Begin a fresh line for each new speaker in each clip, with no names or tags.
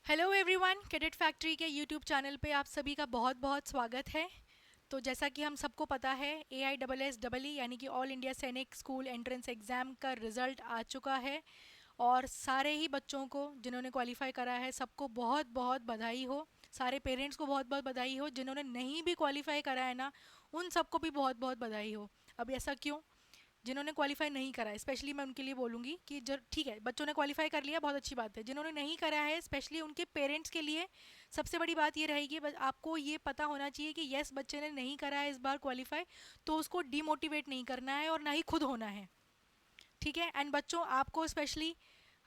Hello everyone, cadet factory के YouTube channel पे आप सभी का बहुत बहुत स्वागत है। तो जैसा कि हम सबको पता है, AISSEE यानी कि ऑल इंडिया सैनिक स्कूल एंट्रेंस एग्ज़ाम का रिज़ल्ट आ चुका है और सारे ही बच्चों को जिन्होंने क्वालिफाई करा है सबको बहुत बहुत बधाई हो। सारे पेरेंट्स को बहुत बहुत बधाई हो। जिन्होंने नहीं भी क्वालिफाई करा है ना, उन सबको भी बहुत बहुत बधाई हो। अब ऐसा क्यों? जिन्होंने क्वालिफाई नहीं करा है स्पेशली मैं उनके लिए बोलूँगी कि जो ठीक है, बच्चों ने क्वालिफाई कर लिया, बहुत अच्छी बात है। जिन्होंने नहीं करा है स्पेशली उनके पेरेंट्स के लिए सबसे बड़ी बात ये रहेगी, बस आपको ये पता होना चाहिए कि यस, बच्चे ने नहीं करा है इस बार क्वालिफाई, तो उसको डीमोटिवेट नहीं करना है और ना ही खुद होना है। ठीक है। एंड बच्चों, आपको स्पेशली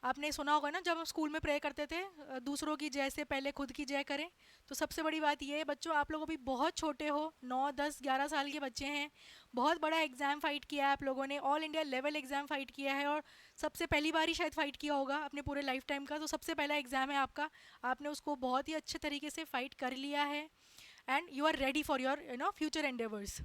आपने सुना होगा ना, जब हम स्कूल में प्रे करते थे, दूसरों की जय से पहले खुद की जय करें। तो सबसे बड़ी बात यह है बच्चों, आप लोग अभी बहुत छोटे हो, 9 10 11 साल के बच्चे हैं। बहुत बड़ा एग्ज़ाम फाइट किया है आप लोगों ने, all India level exam fight किया है और सबसे पहली बार ही शायद फाइट किया होगा अपने पूरे लाइफ टाइम का। तो सबसे पहला एग्ज़ाम है आपका, आपने उसको बहुत ही अच्छे तरीके से फाइट कर लिया है and you are ready for your future endeavours.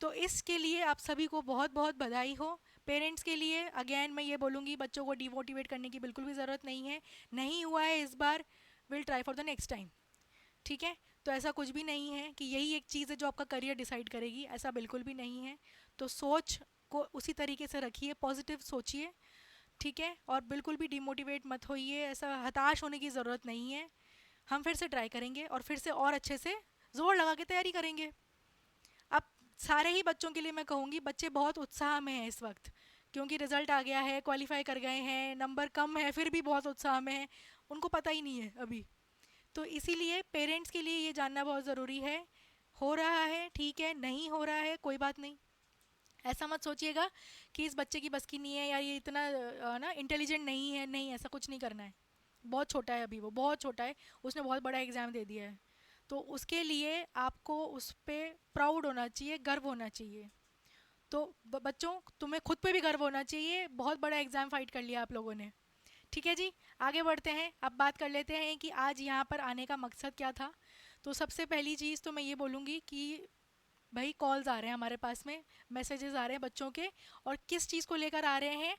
तो इसके लिए आप सभी को बहुत बहुत बधाई हो। पेरेंट्स के लिए अगेन मैं ये बोलूँगी, बच्चों को डिमोटिवेट करने की बिल्कुल भी ज़रूरत नहीं है। नहीं हुआ है इस बार, will try for the next time. ठीक है। तो ऐसा कुछ भी नहीं है कि यही एक चीज़ है जो आपका करियर डिसाइड करेगी, ऐसा बिल्कुल भी नहीं है। तो सोच को उसी तरीके से रखिए, पॉजिटिव सोचिए। ठीक है। और बिल्कुल भी डिमोटिवेट मत होइए, ऐसा हताश होने की ज़रूरत नहीं है। हम फिर से ट्राई करेंगे और फिर से और अच्छे से ज़ोर लगा के तैयारी करेंगे। अब सारे ही बच्चों के लिए मैं कहूँगी, बच्चे बहुत उत्साह में हैं इस वक्त, क्योंकि रिजल्ट आ गया है, क्वालिफाई कर गए हैं, नंबर कम है फिर भी बहुत उत्साह में हैं। उनको पता ही नहीं है अभी। तो इसीलिए पेरेंट्स के लिए ये जानना बहुत ज़रूरी है, हो रहा है ठीक है, नहीं हो रहा है कोई बात नहीं। ऐसा मत सोचिएगा कि इस बच्चे की बस की नहीं है या ये इतना ना इंटेलिजेंट नहीं है, नहीं, ऐसा कुछ नहीं करना है। बहुत छोटा है अभी, वो बहुत छोटा है, उसने बहुत बड़ा एग्ज़ाम दे दिया है। तो उसके लिए आपको उस पर प्राउड होना चाहिए, गर्व होना चाहिए। तो बच्चों, तुम्हें खुद पे भी गर्व होना चाहिए, बहुत बड़ा एग्ज़ाम फाइट कर लिया आप लोगों ने। ठीक है जी, आगे बढ़ते हैं। अब बात कर लेते हैं कि आज यहाँ पर आने का मकसद क्या था। तो सबसे पहली चीज़ तो मैं ये बोलूँगी कि भाई, कॉल्स आ रहे हैं हमारे पास में, मैसेजेस आ रहे हैं बच्चों के, और किस चीज़ को लेकर आ रहे हैं।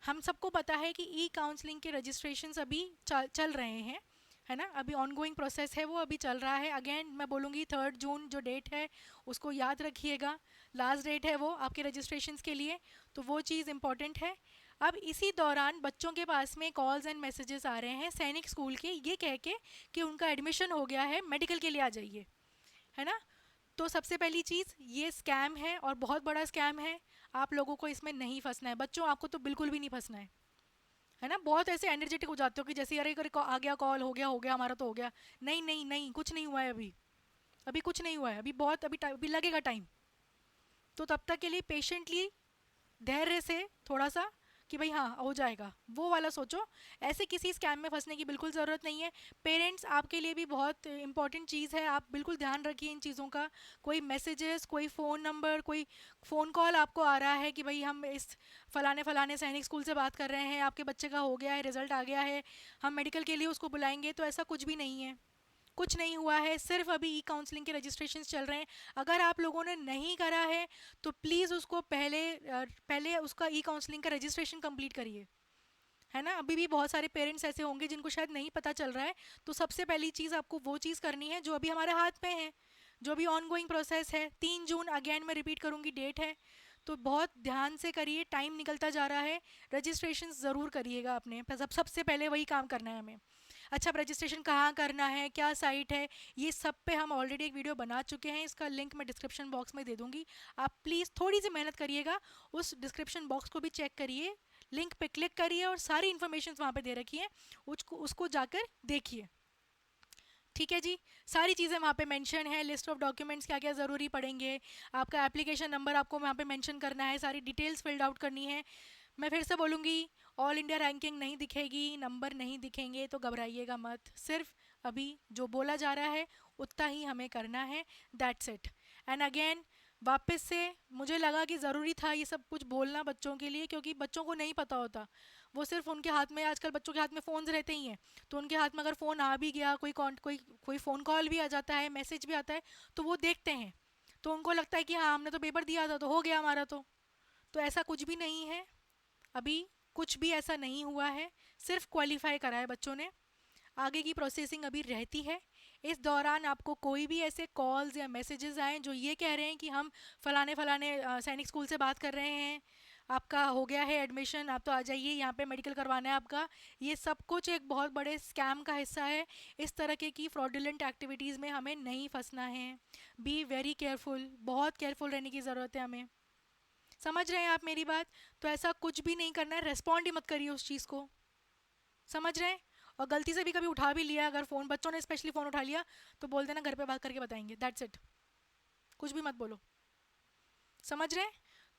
हम सबको पता है कि ई काउंसलिंग के रजिस्ट्रेशंस अभी चल रहे हैं, है ना। अभी ऑनगोइंग प्रोसेस है, वो अभी चल रहा है। अगेन मैं बोलूँगी 3 जून जो डेट है उसको याद रखिएगा, लास्ट डेट है वो आपके रजिस्ट्रेशंस के लिए। तो वो चीज़ इंपॉर्टेंट है। अब इसी दौरान बच्चों के पास में कॉल्स एंड मैसेजेस आ रहे हैं सैनिक स्कूल के, ये कह के कि उनका एडमिशन हो गया है, मेडिकल के लिए आ जाइए, है ना। तो सबसे पहली चीज़, ये स्कैम है और बहुत बड़ा स्कैम है। आप लोगों को इसमें नहीं फंसना है बच्चों, आपको तो बिल्कुल भी नहीं फंसना है ना। बहुत ऐसे एनर्जेटिक हो जाते हो कि जैसे अरे अरे आ गया कॉल, हो गया हमारा तो हो गया। नहीं नहीं नहीं, कुछ नहीं हुआ है अभी, अभी कुछ नहीं हुआ है, अभी बहुत अभी लगेगा टाइम। तो तब तक के लिए पेशेंटली, धैर्य से थोड़ा सा, कि भाई हाँ हो जाएगा, वो वाला सोचो। ऐसे किसी स्कैम में फंसने की बिल्कुल ज़रूरत नहीं है। पेरेंट्स आपके लिए भी बहुत इंपॉर्टेंट चीज़ है, आप बिल्कुल ध्यान रखिए इन चीज़ों का। कोई मैसेजेस, कोई फ़ोन नंबर, कोई फ़ोन कॉल आपको आ रहा है कि भाई हम इस फलाने फलाने सैनिक स्कूल से बात कर रहे हैं, आपके बच्चे का हो गया है, रिजल्ट आ गया है, हम मेडिकल के लिए उसको बुलाएंगे, तो ऐसा कुछ भी नहीं है। कुछ नहीं हुआ है, सिर्फ अभी ई काउंसलिंग के रजिस्ट्रेशंस चल रहे हैं। अगर आप लोगों ने नहीं करा है तो प्लीज़ उसको पहले उसका ई काउंसलिंग का रजिस्ट्रेशन कंप्लीट करिए, है ना। अभी भी बहुत सारे पेरेंट्स ऐसे होंगे जिनको शायद नहीं पता चल रहा है। तो सबसे पहली चीज़ आपको वो चीज़ करनी है जो अभी हमारे हाथ में है, जो भी ऑन गोइंग प्रोसेस है। 3 जून अगेन मैं रिपीट करूँगी डेट है, तो बहुत ध्यान से करिए, टाइम निकलता जा रहा है। रजिस्ट्रेशन ज़रूर करिएगा अपने, सबसे पहले वही काम करना है हमें। अच्छा, अब रजिस्ट्रेशन कहाँ करना है, क्या साइट है, ये सब पे हम ऑलरेडी एक वीडियो बना चुके हैं, इसका लिंक मैं डिस्क्रिप्शन बॉक्स में दे दूँगी। आप प्लीज़ थोड़ी सी मेहनत करिएगा, उस डिस्क्रिप्शन बॉक्स को भी चेक करिए, लिंक पे क्लिक करिए और सारी इन्फॉर्मेशन वहाँ पे दे रखी है, उसको जाकर देखिए। ठीक है जी, सारी चीज़ें वहाँ पे मेंशन है, लिस्ट ऑफ डॉक्यूमेंट्स क्या क्या ज़रूरी पड़ेंगे, आपका एप्लीकेशन नंबर आपको वहाँ पे मेंशन करना है, सारी डिटेल्स फिल्ड आउट करनी है। मैं फिर से बोलूँगी, ऑल इंडिया रैंकिंग नहीं दिखेगी, नंबर नहीं दिखेंगे तो घबराइएगा मत। सिर्फ अभी जो बोला जा रहा है उतना ही हमें करना है, दैट्स इट। एंड अगेन वापस से मुझे लगा कि ज़रूरी था ये सब कुछ बोलना बच्चों के लिए, क्योंकि बच्चों को नहीं पता होता। वो सिर्फ उनके हाथ में, आजकल बच्चों के हाथ में फ़ोन्स रहते ही हैं, तो उनके हाथ में अगर फ़ोन आ भी गया, कोई फ़ोन कॉल भी आ जाता है, मैसेज भी आता है, तो वो देखते हैं, तो उनको लगता है कि हाँ हमने तो पेपर दिया था तो हो गया हमारा। तो ऐसा कुछ भी नहीं है, अभी कुछ भी ऐसा नहीं हुआ है, सिर्फ क्वालिफाई करा है बच्चों ने। आगे की प्रोसेसिंग अभी रहती है। इस दौरान आपको कोई भी ऐसे कॉल्स या मैसेजेस आएँ जो ये कह रहे हैं कि हम फ़लाने फ़लाने सैनिक स्कूल से बात कर रहे हैं, आपका हो गया है एडमिशन, आप तो आ जाइए, यहाँ पे मेडिकल करवाना है आपका, ये सब कुछ एक बहुत बड़े स्कैम का हिस्सा है। इस तरह की फ्रॉडुलेंट एक्टिविटीज़ में हमें नहीं फंसना है। बी वेरी केयरफुल, बहुत केयरफुल रहने की ज़रूरत है हमें। समझ रहे हैं आप मेरी बात? तो ऐसा कुछ भी नहीं करना है, रेस्पॉन्ड ही मत करिए उस चीज़ को। समझ रहे हैं? और गलती से भी कभी उठा भी लिया, अगर फ़ोन, बच्चों ने स्पेशली फ़ोन उठा लिया, तो बोल देना घर पे बात करके बताएंगे, दैट्स इट। कुछ भी मत बोलो। समझ रहे हैं?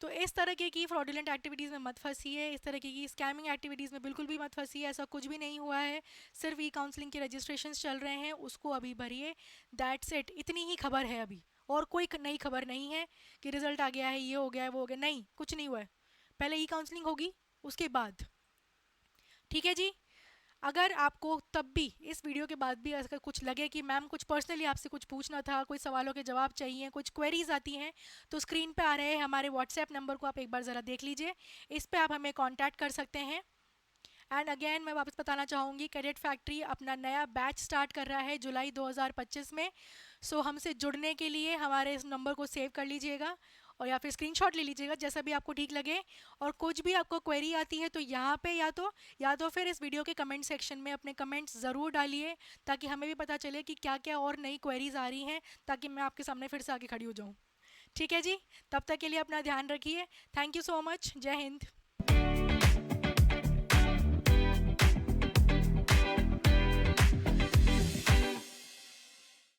तो इस तरह की फ्रॉडुलेंट एक्टिविटीज़ में मत फंसिए, इस तरह की स्कैमिंग एक्टिविटीज़ में बिल्कुल भी मत फंसिए। ऐसा कुछ भी नहीं हुआ है, सिर्फ ई काउंसलिंग के रजिस्ट्रेशंस चल रहे हैं, उसको अभी भरिए, दैट्स इट। इतनी ही खबर है अभी, और कोई नई खबर नहीं है कि रिजल्ट आ गया है, ये हो गया है, वो हो गया, नहीं, कुछ नहीं हुआ है। पहले ई काउंसलिंग होगी, उसके बाद। ठीक है जी। अगर आपको तब भी, इस वीडियो के बाद भी अगर कुछ लगे कि मैम कुछ पर्सनली आपसे कुछ पूछना था, कोई सवालों के जवाब चाहिए, कुछ क्वेरीज आती हैं, तो स्क्रीन पे आ रहे हैं हमारे व्हाट्सएप नंबर को आप एक बार ज़रा देख लीजिए। इस पे आप हमें कांटेक्ट कर सकते हैं। एंड अगेन मैं वापस बताना चाहूँगी, कैडेट फैक्ट्री अपना नया बैच स्टार्ट कर रहा है जुलाई 2025 में। सो हमसे जुड़ने के लिए हमारे इस नंबर को सेव कर लीजिएगा, और या फिर स्क्रीनशॉट ले लीजिएगा, जैसा भी आपको ठीक लगे। और कुछ भी आपको क्वेरी आती है तो यहाँ पे या तो फिर इस वीडियो के कमेंट सेक्शन में अपने कमेंट्स ज़रूर डालिए, ताकि हमें भी पता चले कि क्या क्या और नई क्वेरीज आ रही हैं, ताकि मैं आपके सामने फिर से आके खड़ी हो जाऊँ। ठीक है जी, तब तक के लिए अपना ध्यान रखिए। Thank you so much. जय हिंद।